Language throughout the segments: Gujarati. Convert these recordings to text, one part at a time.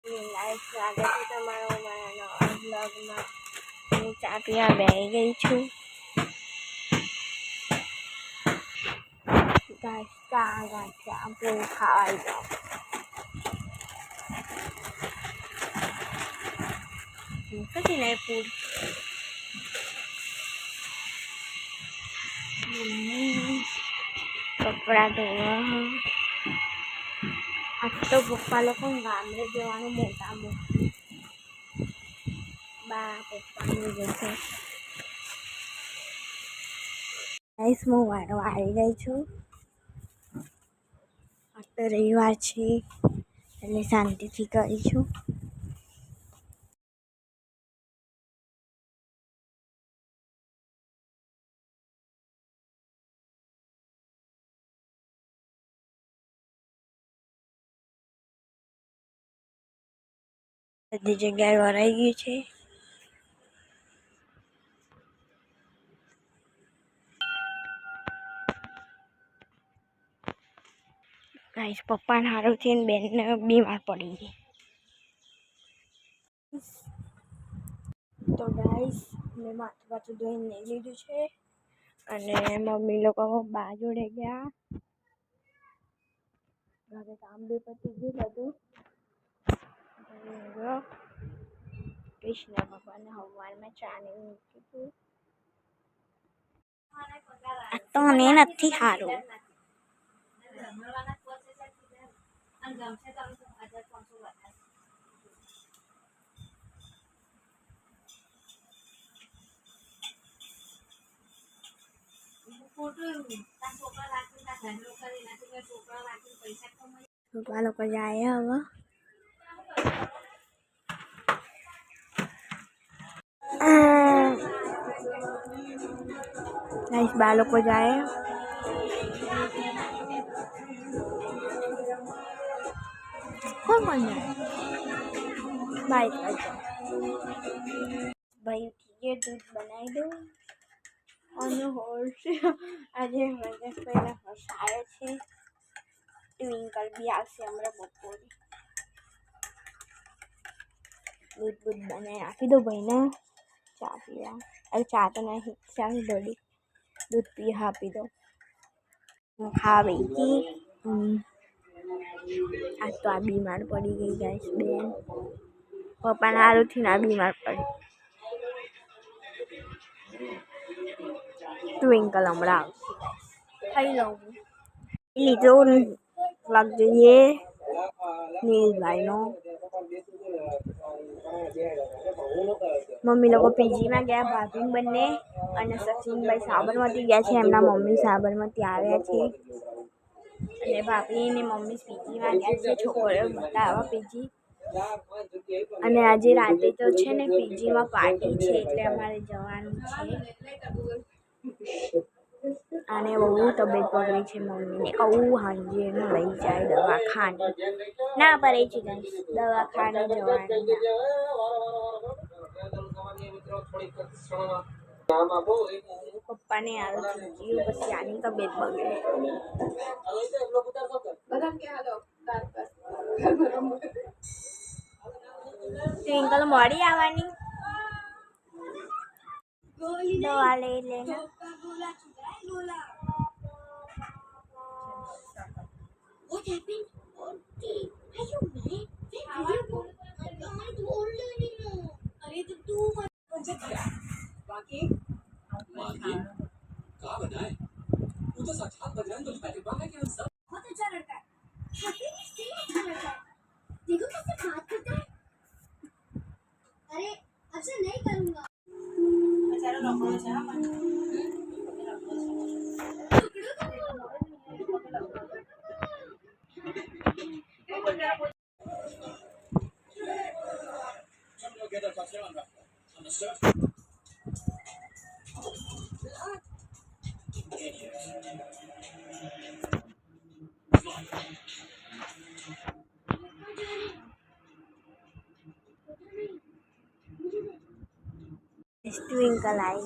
લાઈવ સ્વાગત છે તમારો મારા નવા બ્લોગમાં. હું ચા પીવા બેસી ગઈ છું. ચા ગાંઠિયા પૂરી ખાવા જાઉં. કદી નહીં પૂરી કપડાં ધોવા. આજ તો પપ્પા લોકો ગામડે જવાનું મોટા મોટું બા પપ્પાની જશે. ગાઈસ હું વાળવા આવી ગઈ છું. આજ તો રવિવાર છે એટલે શાંતિથી કરીશું. બધી જગ્યાએ વરાઈ ગયું છે. ગાઈસ પપ્પાને હારું છે ને બેનને બીમાર પડી ગઈ. તો ગાઈસ મેં માથું પાછું ધોઈને લઈ લીધું છે અને મમ્મી લોકો બા જોડે ગયા. ઘરે કામ બી પતી ગયું બધું. કૃષ્ણ ભગવાનને હવારમાં ચા ને મૂકી હતું. આ તો મને નથી સારું. છોકરા લોકો જાય હવે. ગાઈસ બા લોકો જાય. કોણ કોણ જાય? બાઈક પર જાય. ભાઈ ઉઠી દૂધ બનાવી દઉં અને હોર્સ આજે મને પહેલા હસાયો છે. ટ્વિંકલ બી આવશે હમણાં બપોરે. દૂધ બનાવી આપી દો ભાઈને ચા પીવા. અરે ચા તો નહીં, ચા દોડી દૂધ પી આપી દો. હું ખાવી હતી. આજ તો આ બીમાર પડી ગઈ ગાઈસ બેન. પપ્પાને હારુંથી ના બીમાર પડી. ટ્વિંકલ હમણાં આવશે. ખાઈ લઉં લીધો લગ જોઈએ નીલભાઈનો. મમ્મી લોકો પીજીમાં ગયા. ભાભી બંને અને સચિનભાઈ સાબરમતી ગયા છે. એમના મમ્મી સાબરમતી આવ્યા છે અને ભાભી ને મમ્મી પીજીમાં ગયા છે. છોકરીઓ બધા આવા પીજી. અને આજે રાતે તો છે ને પીજીમાં પાર્ટી છે એટલે અમારે જવાનું છે. અને બહુ તબિયત બગડી છે મમ્મીને. આવું હાંજે લઈ જાય દવાખાને. ના પડે છે દવાખાને જવાનું. પપ્પાને આવું થઈ ગયું પછી આની તબિયત બગડે. ટ્વિંકલ મોડી આવવાની. દવા લઈ લેને. What happened? Are you mad? अरे तो तू बाकी कहाँ बनाए? तू तो साक्षात बजरंग बली का डिब्बा है कि हम सब बहुत अच्छा लड़का है. सही अच्छा लड़का है. देखो कैसे बात करता है. अरे अब से नहीं करूँगा. बेचारा रखो चाह मत. ट्विंकल आई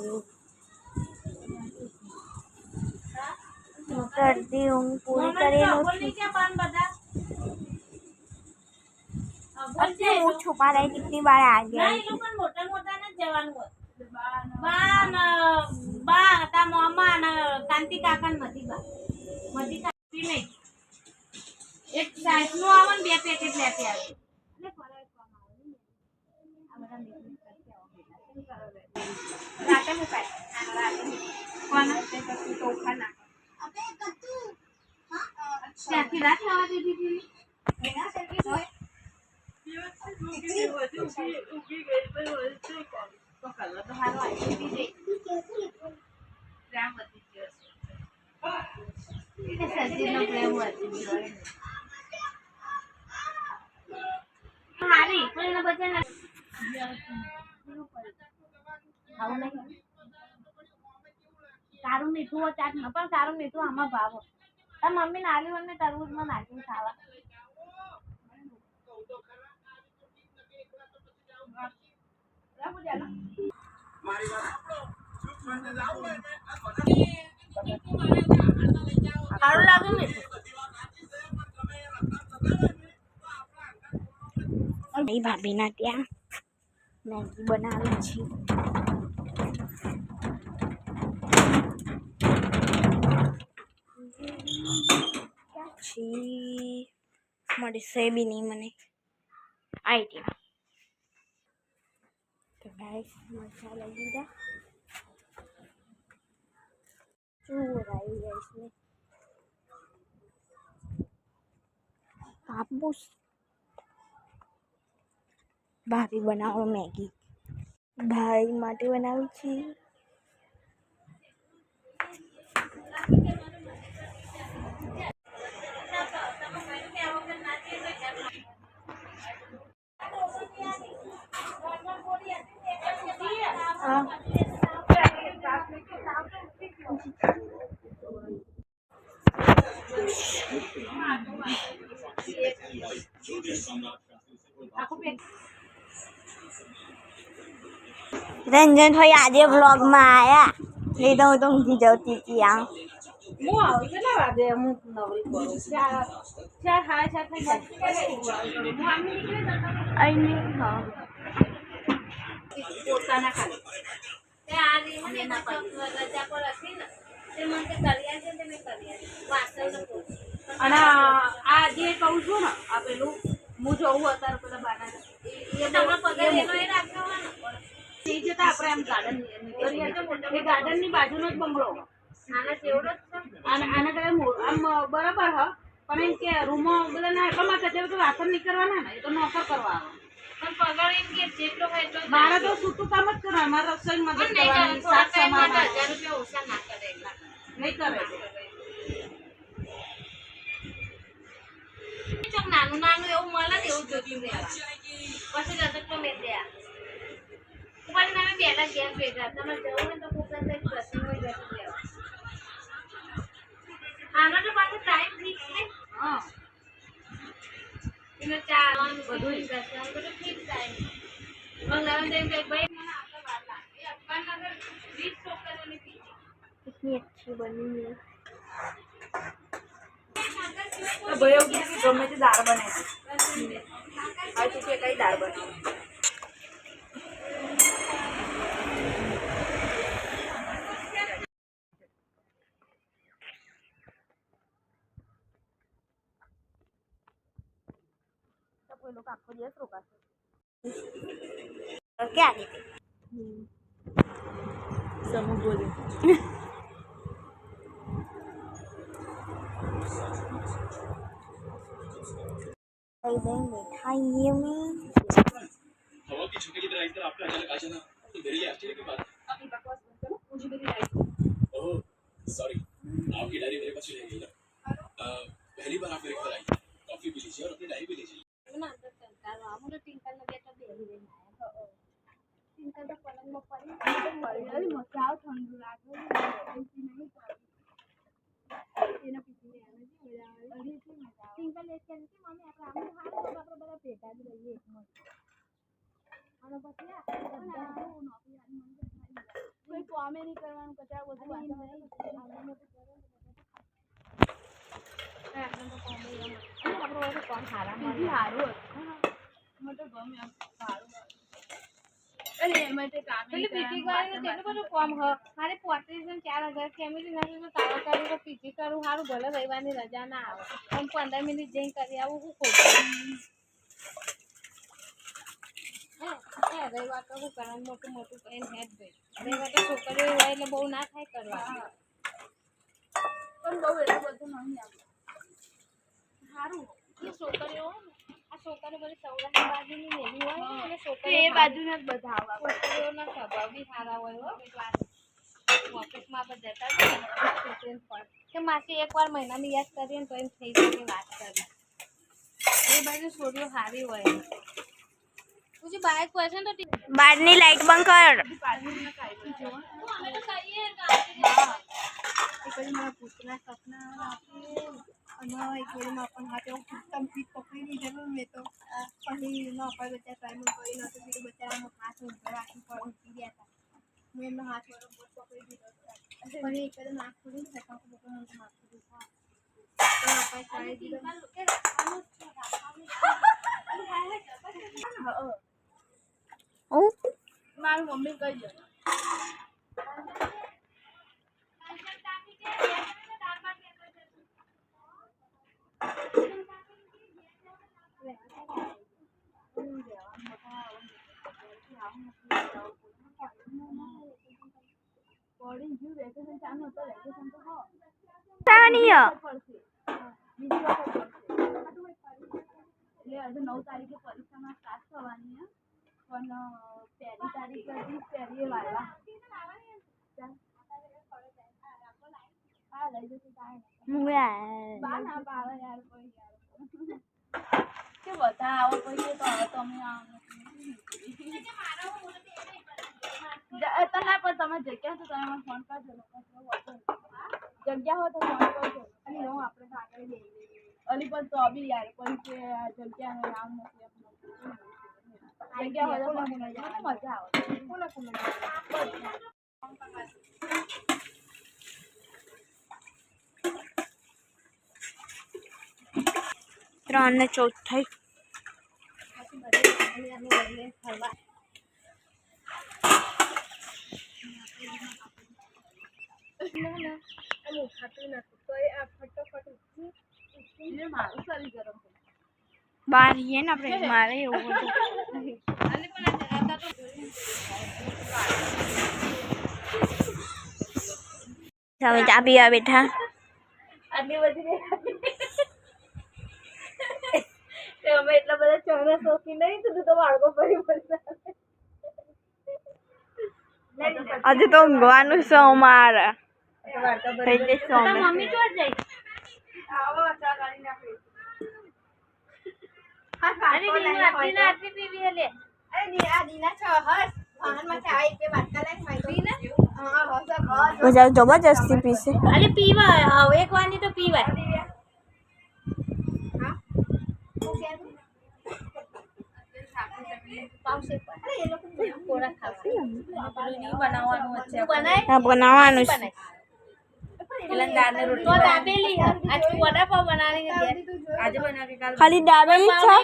करती हूँ पूरी करें अपने मुंह छुपा रहे कितनी बार आ गया ના એ લોકો મોટા મોટા ને જવાનું હોય બા હતા મામા ને કાંતિ કાકા ને મધી કાકી નહીં એક સાઈઝ નું આવે ને 2 પેકેટ લેતી આવે એટલે ફરાય કામ આવે આ બધા મિક્સ કરતી આવો રાતે મુકાય કોના તે પછી ચોખા નાખ અબે કત્તુ ત્યાંથી રાત લાવા દીધી હતી એના સર્વિસ હોય ઉગી ગઈ તો કલર તો હારો આવી ગઈ પ્રેમ વધી ગયો છે એટલે સજીનો પ્રેમ વધી ગયો હારી પણ એના બચ્ચાને ખાવું નહીં સારું મીઠું હોય ચાટ ન પણ સારું મીઠું આમાં ભાવ તાર મમ્મી નાલી મને તરબૂચમાં નાખીને ખાવા સારું લાગે ને ભાભીના ત્યાં મેગી બનાવી છે પછી મળશે બી નહીં મને આઈડિયા તો ગાઈસ મસાલા લીધા ચોરાઈ ગાઈસ ને કાપૂસ ભાભી બનાવો મેગી ભાઈ માટે બનાવી છે रंजन भाई आज व्लॉग में आया नहीं तो मैं तो ઊંઘી જતી હતી આ હું આવું કેટલા વાગે હું નવરી પડું 4 4:30 થઈ જાય હું આમ નીકળી અહીં પોતાના ખાલી તે આજે મને ના રજા પર હતી ને તે મને કરિયા છે તે મેં કરિયા વાસણ અને આ જે કહું છું ને આ પેલું હું જોઉં અત્યારે પેલા બાના એ તમારા પગાર એનો એ રાખ્યો તે જતા આપણે આમ ગાર્ડન એ ગાર્ડનની બાજુનો જ બંગલો આના જેવડો જ આના કદાચ આમ બરાબર હ પણ એમ કે રૂમો બધા ના એટલા માટે તો વાસણ નીકળવાના ને એ તો નોકર કરવા આવે પણ પગાર એમ કે જેટલો હોય એટલો મારે તો સૂતું કામ જ કરવાનું મારે રસોઈ મદદ કરવાની શાક સમારવા 1000 રૂપિયા ઓછા ના કરે નહીં કરે ચોક નાનું નાનું એવું મળે ને એવું જોતું રહેવા પછી રજત તો મેં દે પણ તમે પહેલા ગેસ ભેગા તમે જવું ને તો કોકન તક પ્રસંગ હોય જતું રહેવા આનો તો પાછો ટાઈમ ફિક્સ ને હા એને ચાલવાનું બધું પ્રસંગ બધું ફિક્સ ટાઈમ મંગળવારે દેવ ભાઈ મને આપતા વાર લાગે એ અફઘાનગર 20 છોકરીઓની પીજી कितनी अच्छी बनी है तो भयो की गमे ते दाળ બનાવી આ તો કે કઈ દાળ બનાવી તો કોઈ લોકો આખો દિવસ રોકાશે और क्या સમૂહ બોલે मिठाई में हवा की झोंके की तरह इधर आपका अचानक आ जाना तो मेरे लिए आश्चर्य की बात अपनी बकवास मत करो मुझे मेरी लाइफ ओह सॉरी आपकी डायरी मेरे पास ही रह गई ना पहली बार आप मेरे घर आई कॉफी भी लीजिए और अपनी डायरी भी लीजिए ना अंदर कंकाल आमुरे टिंकल ने बेटा बेली रे आया टिंकल तो पलंग में पड़ी अरे मचाओ ठंडू लागे ऐसी नहीं पड़ी एना पीछे में आने की मजा आ रही है टिंकल ले के मम्मी આપણે આમ હાથ તો આપણે બધા ભેગા જ રહીએ એકમાં આનો પછી બધા નોકરી આની મને કોઈ કામે નહીં કરવાનું કચરા બધું વાંચવાનું આનો તો કરો આપણે તો કામ નહીં આપણે કોણ હારા મને હારું પેલી પીજી ગાડીનું કેટલું બધું કામ હ મારે 35,000 ફેમિલી નથી તો તારો કરી તો પીજી કરું સારું ભલે રવિવારની રજા ના આવે પણ 15 મિનિટ જઈને કરી આવું શું ખોટું રવિવાર તો શું કરવાનું મોટું મોટું કરીને હેડ ભાઈ રવિવાર તો છોકરીઓ હોય એટલે બહુ ના થાય કરવા પણ બહુ એટલું બધું નહીં આવે સારું એ છોકરીઓ હોય ને આ છોકરીઓ બધી સૌરાષ્ટ્ર બાજુની લેવી હોય ને અને છોકરીઓ એ બાજુના જ બધા આવા છોકરીઓના સ્વભાવ બી સારા હોય હો ઓફિસમાં આપણે જતા હોય કે માસી એકવાર મહિનાની યાદ કરીએ ને તો એમ થઈ શકે વાત કરી એ બાજુ છોકરીઓ સારી હોય तुझे बाइक पसंद होती બહારની લાઈટ બંધ કર. पूछना सपना અને એક વેળમાં પણ હાથે ઉત્તમ પીક પકડી લીધેલું મેં તો પછી ન પર બચ્ચા ટ્રાયલ કરી નતો બીજું બચ્ચાનો હાથ ઉપર રાખી પર ઉઠી ગયા હતા મેં એમનો હાથ બરોબર પકડી દીધો પછી એકદમ નાક ખોલી સકા તો મને માથું દુખા તો આપણે સારી દીધો મારી મમ્મી કહી દે સાનિય એટલે આજે 9 તારીખે પરીક્ષામાં સ્ટાર્ટ થવાની છે પણ પહેલી તારીખ હતી પહેલી વાળવા હા લઈ જશે બા ના પાડે યાર કોઈ યાર કે બધા આવો પછી તો હવે તમે તને પણ તમે જગ્યા છો તમે મને ફોન કરજો જગ્યા હોય તો ફોન કરજો અને હું આપણે આગળ જઈએ અલી પણ તો બી યાર કોઈ કે જગ્યા નહીં આમ નથી જગ્યા હોય તો મજા આવે કોને કોને 3 ને 14 થઈ. બહાર જઈએ ને આપણે મારે એવું બધું તમે ચા પીવા બેઠા આટલી બધી અમે એટલા બધા ચોરા શોખી નહીં તું તો બાળકો ફરી હજુ તો ઊંઘવાનું છે અમારે મમ્મી ચોર જઈ બધા જબરજસ્તી પીશે. અરે પીવાય એક વાની તો પીવાય બનાવવાનું છે. ખાલી દાબેલી છે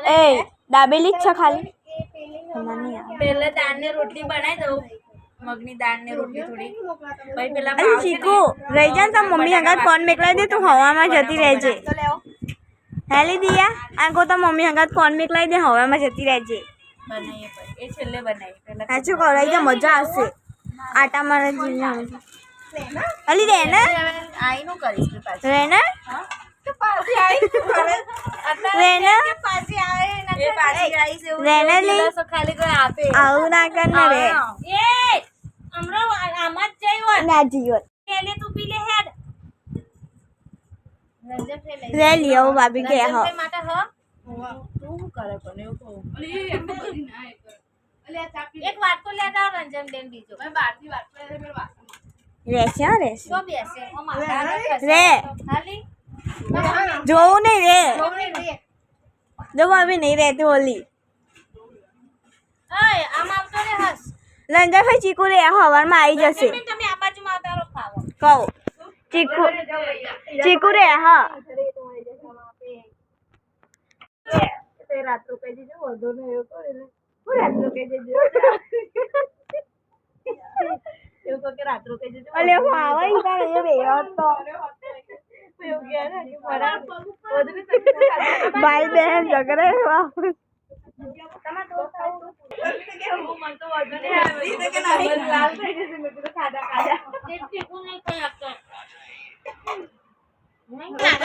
એ દાબેલી જ છે ખાલી પેલા દાળ ને રોટલી બનાવી દઉં મગની દાળ ને રોટલી થોડી પછી પેલા અરે ચીકુ રહી જા તો મમ્મી હંગાત ફોન મેકલાઈ દે તું હવામાં જતી રહેજે. હેલી દિયા આગો તો મમ્મી હંગાત ફોન મેકલાઈ દે હવામાં જતી રહેજે. બનાવીએ એ છેલ્લે બનાવી પેલા સાચું કરાઈ દે મજા આવશે. આટા મારે અલી રે ને આઈનું કરીશ પાછું રે ને તો પાછી આવી રે ને પાછી આવે એ પાછી આવીશ એવું રે ને લી ખાલી કોઈ આપે આવું ના કર ને રે એ હમરો આમાં જ જઈ ના જીવો પેલે તું પી લે હેડ રંજન ફે લઈ રે લી આવો ભાભી કે હો માટે હ તું કરે પણ એવું કહું અલી એમ તો બધી ના અલે આ ચાપી એક વાટકો લેતા આવ રંજન બેન બીજો મે બારથી વાટકો લે પેલો વાટકો રહેશે રહેશે તો બેસે ઓ મારા રે ખાલી જોવું નહીં રે રે જો ભાભી નહીં રહેતી ઓલી ઓય આમ આવતો રે હસ લંજા ભાઈ ચીકુ રે હવારમાં આવી જશે તમે આ બાજુમાં આવતા રહો ખાવો કહું ચીકુ રે હા રાત્રો કહી દેજો વધુ ને એવું કરે એટલે હું રાત્રો કહી દેજો એવું કહો કે રાત્રો કહી દેજો અલે હું આવે ઈ તારે એ બે હતો એવું કહે ને કે મારા વધુ ને ભાઈ બહેન ઝઘડે તમારા દોસ્ત આવું કે હું મન તો વધુ ને આવી તો કે નહીં લાલ થઈ જશે મેં કીધું ખાધા एक टीकू नहीं कर सकता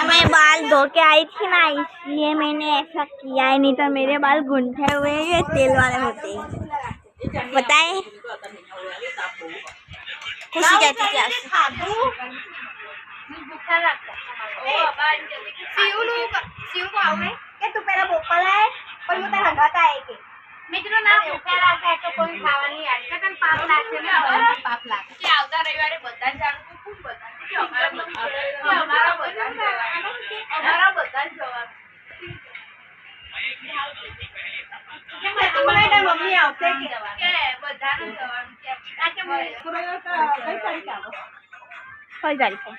मैं बाल धो के आई थी ना इसलिए मैंने ऐसा किया ही नहीं तो मेरे बाल गूंथे हुए ये तेल वाले होते हैं बताए खुशी जाती थी आज भूखा लगता शिव को आवड़े કે તું પેલા બોપલ આય પણ હું તારા હંગાત આય કે मैं तो ना भूखा लगता है तो कोई खावा नहीं आज का तन पाप लागছে ને પાપ લાગે કે આવતા રવિવારે બધા જાણું તો ખૂબ બધા કે અમારા બધા જવાનું મમ્મી આવશે કે કે બધાનું જવાનું કે આ કે મને કઈ તારીખ આવો કઈ તારીખે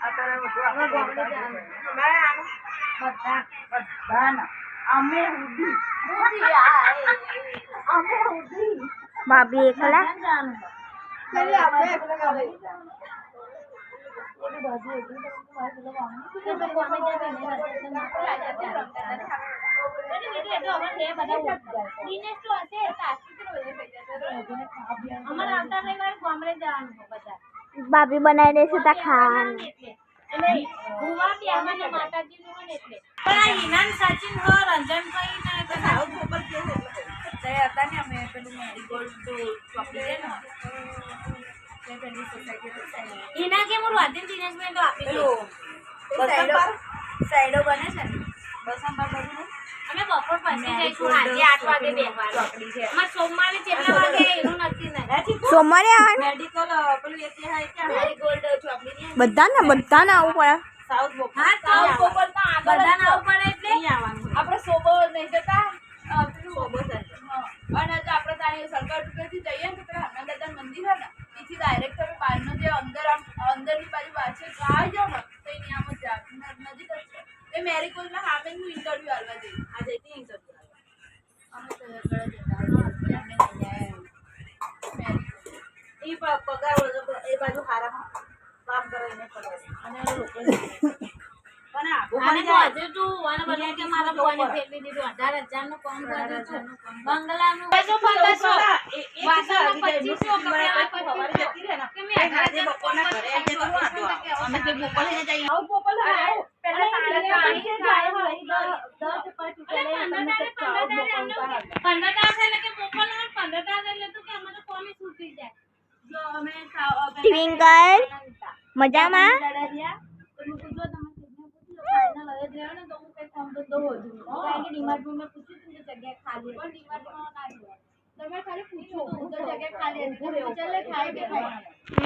આ તારા બધું આપણે ગામડે જવાનું બધાના અમે ઉડી ભાભી એકલા ભાભી બનાવી દેશે તા ખાવાનું ઈના કે હું રાતે દિનેશભાઈ તો આપી દઉં સાઈડો બને છે ને બસ આમ બાજુ અમે બપોર પછી જઈશું આજે 8 વાગે બેસવાનું અમારે સોમવારે કેટલા વાગે એનું નક્કી નહીં સોમવારે આવવાનું મેડિકલ પેલું એ હાય કે મેરીગોલ્ડ ચોકડી ની બધાને આવવું પડે સાઉથ બોપલ હા સાઉથ બોપલ માં આગળ બધાને આવવું પડે એટલે નહીં આવવાનું આપણે સોબો નહીં જતા પેલું સોબો સાથે અને જો આપણે ત્યાં સરકાર ટુકડેથી જઈએ ને તો પેલા હનુમાન દાદા મંદિર હોય ને એથી ડાયરેક્ટ તમે બહારનો જે અંદરની બાજુ છે આવી જાઓ ને તો એની આમ જ નજીક જ છે એ મેરીગોલ્ડના સામે હું ઇન્ટરવ્યુ આલવા જઈ આ જઈતી ઇન્ટરવ્યુ અમે તો આગળ જતા એ પગાર એ બાજુ હારામાં કામ કરાવીને પગાર અને લોકો અને તો હજુ તું વાને બને કે મારા ફોને ફેરવી દીધું 18,000 નું કામ કર્યું છું બંગલાનું 1500 વાસણમાં 2500 કપડા કે મેં 18,000 બપોરના ઘરે આજે અમે કે બોપલે જઈએ આવ પોપલ આવ પેલા પાણી જાય 15,000 એટલે કે બોપલ 15,000 એટલે તું કે અમે તો કોમી છૂટી જાય જો અમે ટ્વિંકલ મજામાં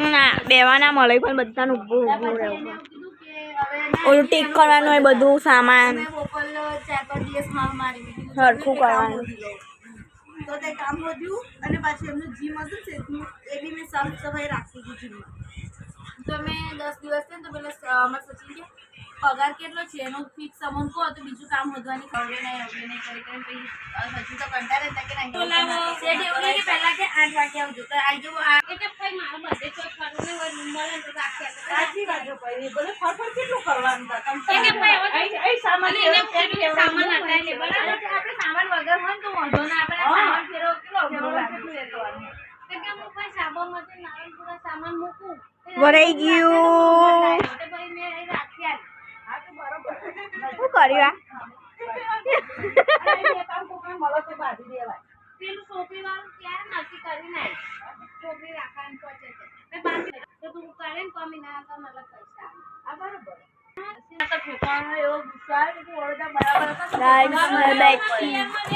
ના બેવાના મળે પણ બધાને ઊભું ઊભું રહેવું ઓલું ટીક કરવાનું હોય બધું સામાન સરખું કરવાનું તો તે કામ વધ્યું અને પાછું એમનું જીમ હતું છે એ બી મેં સાફ સફાઈ રાખી હતી જીમમાં તો મેં 10 દિવસ છે ને તો પેલા અમારા સચિન કે પગાર કેટલો છે એનો ફિક્સ અમાઉન્ટ કહો તો બીજું કામ વધવાની ખબર નહીં કરી પછી સચિન તો કંટાળે હતા કે નહીં સેટ એવું નહીં કે પહેલા કે 8 વાગે આવજો તો આવી જવું આ એટલે ભાઈ મારો બધે ચોક ફરવું ને હોય રૂમ મળે તો રાખે સાચી વાત છે ભાઈ ભલે ફરફર કેટલું કરવાનું હતા કે ભાઈ અહીં સામાન એને સામાન હટાઈ લે બરાબર આપણે સામાન વગર હોય તો વાંધો ના આપણે સામાન ફેરવો કેટલો અઘરો લાગે કે હું કોઈ સાબરમતી નારણપુરા સામાન મૂકું વરાઈ ગયું તો ભાઈ મેં એ રાખ્યા હા તો બરોબર શું કર્યું પેલું સોપી વાળું ક્યારે નક્કી કરી નાખ સોપી રાખવાનું પહોંચે છે બાકી તો તું કરે ને કમી ના તો મતલબ પૈસા આ બરોબર તો ઠેકાણો એવો ગુસ્સો આવે કે ઓળખા બરાબર હતા गाइस मैं बैठी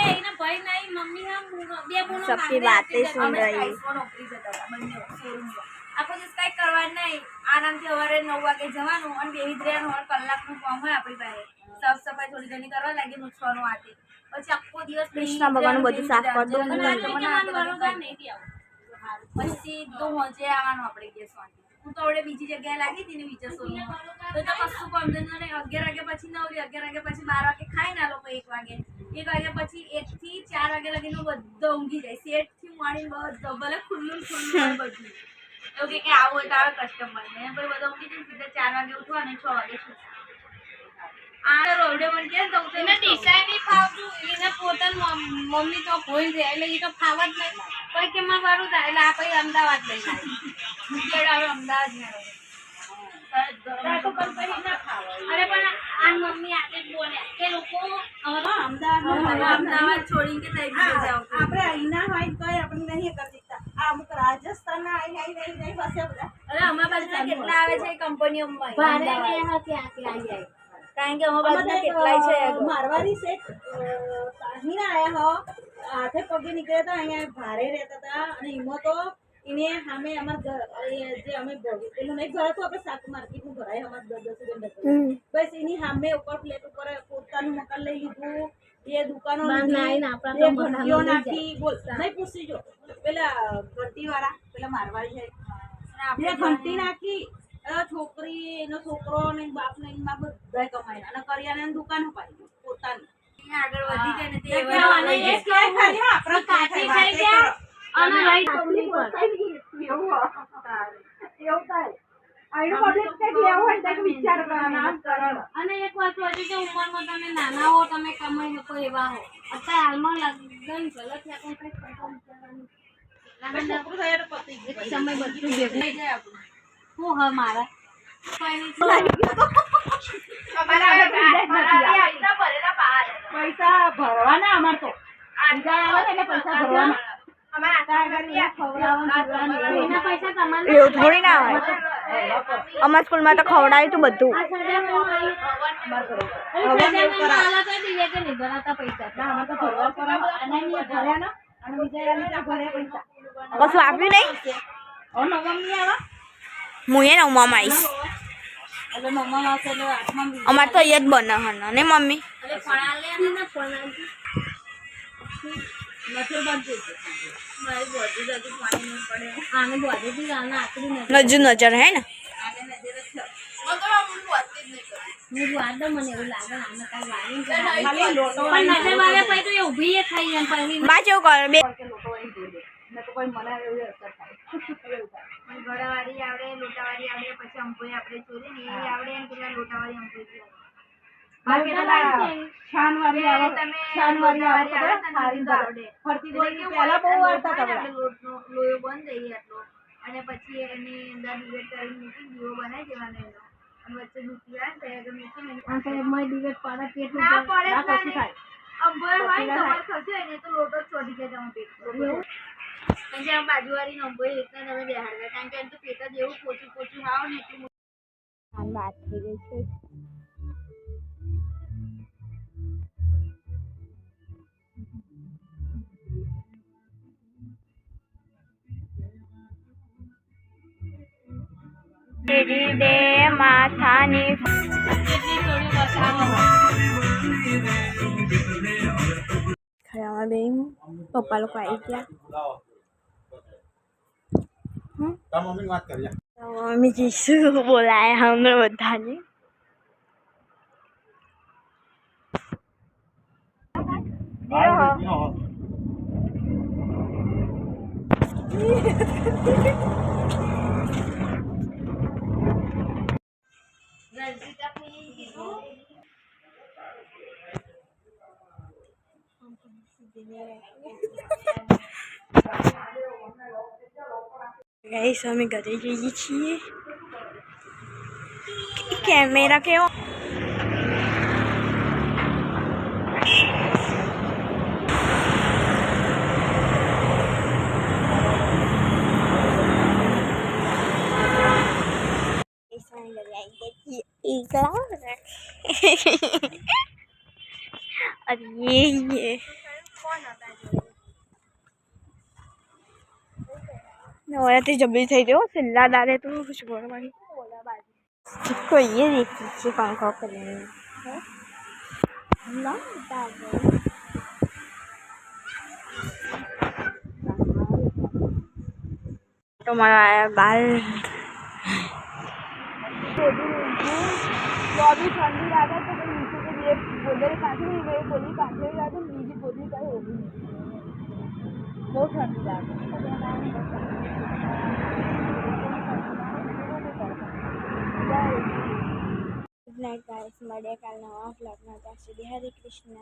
એને ભાઈ નહીં મમ્મી હમ બે બોનો सबकी बातें सुन रही નોકરી જતા હતા બંને શોરૂમમાં આપણે just કંઈક કરવાનું નહીં આરામથી સવારે 9 વાગે જવાનું અને બેહી જ રહેવાનું અને કલાકનું કામ હોય આપણી પાસે સાફ સફાઈ થોડી ઘણી કરવા લાગી નુકસાનો આથી પછી આખો દિવસ કૃષ્ણ ભગવાનનું બધું સાફ કરી દો. અને આટલું કે મારું વડોદરા નહીં બી આવું પછી સીધું હોજે આવવાનું આપણે ગેસ વાંચી હું તો હવે બીજી જગ્યાએ લાગી હતી ને બીજા શોરૂમમાં તો કશું કોન્ટેન્ટ નહીં 11 વાગ્યા પછી 9 11 વાગ્યા પછી 12 વાગે ખાઈને આ લોકો 1 વાગે 1 વાગ્યા પછી 1 થી 4 વાગ્યા લગીનો બધો ઊંઘી જાય. સેટથી માંડીને બધો ભલે ખુલ્લું ને ખુલ્લું હોય બધું. એવું કે આવું હોય તો આવે કસ્ટમર ને પછી બધો ઊંઘી જાય. સીધા 4 વાગે ઉઠવા અને 6 વાગે છૂટવા. આ રોડે મને કે તો એને ડિસાઈડ નહીં ફાવતું એને પોતાની મમ્મી તો ભૂલ છે એટલે એ તો ફાવ જ નહીં કોઈ કે માં વાળું થાય એટલે આ પછી અમદાવાદ લઈ જાય હવે અમદાવાદ ને અરે પણ આ મમ્મી આજે જ બોલે કે લોકો અમદાવાદ છોડીને કે તઈ બીજે જાવ. આપણે અહીંના હોય તો આપણે નહીં કરી શકતા. આ અમુક રાજસ્થાનના અહીં પાસે બધા અરે અમારા બાજુના કેટલા આવે છે કંપનીઓમાં ભારે ને ત્યાંથી આવી જાય કારણ કે અમારા બાજુના કેટલાય છે મારવાડી છે અહીં આયા હો હાથે પગે નીકળ્યા હતા અહીંયા ભારે રહેતા હતા અને એમાં તો એને સામે અમારા જે અમે પેલું નહીં ભરાતું આપણે શાક માર્કેટનું ભરાય અમારે 10 બસ એની સામે ઉપર ફ્લેટ ઉપર પોતાનું મકાન લઈ લીધું. એ દુકાનો ઘંટીઓ નાખી બોલ નહીં પૂછી જો પેલા ઘંટી વાળા પેલા મારવાડી છે બે ઘંટી નાખી છોકરી એનો છોકરો ને બાપ ને એમાં બધા કમાય અને કરિયાણાની દુકાન અપાઈ પોતાની આગળ વધી જાય ને તે અને એ આપણે કાચી થઈ ગયા અને રાઈટ પબ્લિક પર એવું થાય આઈનો પબ્લિક કઈક લેવું હોય તો વિચાર કરવાનો આમ કરવાનો. અને એક વસ્તુ હજી કે ઉંમરમાં તમે નાના હો તમે કમાઈ શકો એવા હો અત્યારે હાલમાં લગ્ન ગલત છે પણ કઈ કરતા વિચારવાનું છોકરું થયા તો પતી એક સમય બધું ભેગું થઈ જાય આપણું શું હ મારા પૈસા ભરવાના અમાર તો બીજા આવે ને એટલે પૈસા ભરવાના એના પૈસા તમારે એવું થોડી ના હોય. અમારા સ્કૂલમાં તો ખવડાવ્યું તું બધું. કશું આપ્યું નહીં. હું એ નવમાં આવીશ. અમારે તો અહીંયા જ બનાવવાના ને મમ્મી. નજર નજર હે ને બા જેવું કરે બે ઘોડાવાળી આવડે લોટાવાળી આવડે પછી અંપોઈ આપણે ચોરી ને એ આવડે ને પેલા લોટાવાળી અંપોઈ લોયો બંધ દઈએ આટલો અને પછી એની અંદર ડિવેટ કરીને મૂકી દીવો બનાવી દેવાનો એનો અને વચ્ચે દૂધી આવે ને આગળ મૂકીને ના પડે અંબોય હોય ને તમારે થશે ને તો લોટો જ છોડી જાય તમે પેટ કારણ કે આમ બાજુવાળી અંબોય રીતના તમે બેહાડવા કારણ કે એમ તો પેટ જ એવું પોચું પોચું હાવ ને એટલું વાત થઈ ગઈ છે. દે માથાની ખરામાં બેન પપ્પા લોકો આવી ગયા. મમ્મી જીશું બોલાયા હમણાં બધાને. ગાઈસ અમે ઘરે જઈએ છીએ. કેમેરા કેવો अरे ये नवरात्रि जल्दी થઈ ગયો છેલ્લા દાડે તો कुछ बोलવાની કોઈ ये देखी છે पंखा કરીને ના દાદા તો મારા બાલ तो अभी ठंडी आ गई तो नीचे के लिए પોદરી પાથરી ગઈ, પોદરી પાથરી ગયા તો બીજી પોદરી કઈ ઊભી નહીં. બહુ ઠંડી લાગે. ગુડ નાઇટ ગાઈસ, મળીએ કાલ નવા વ્લોગમાં. ત્યાં સુધી હરે કૃષ્ણ.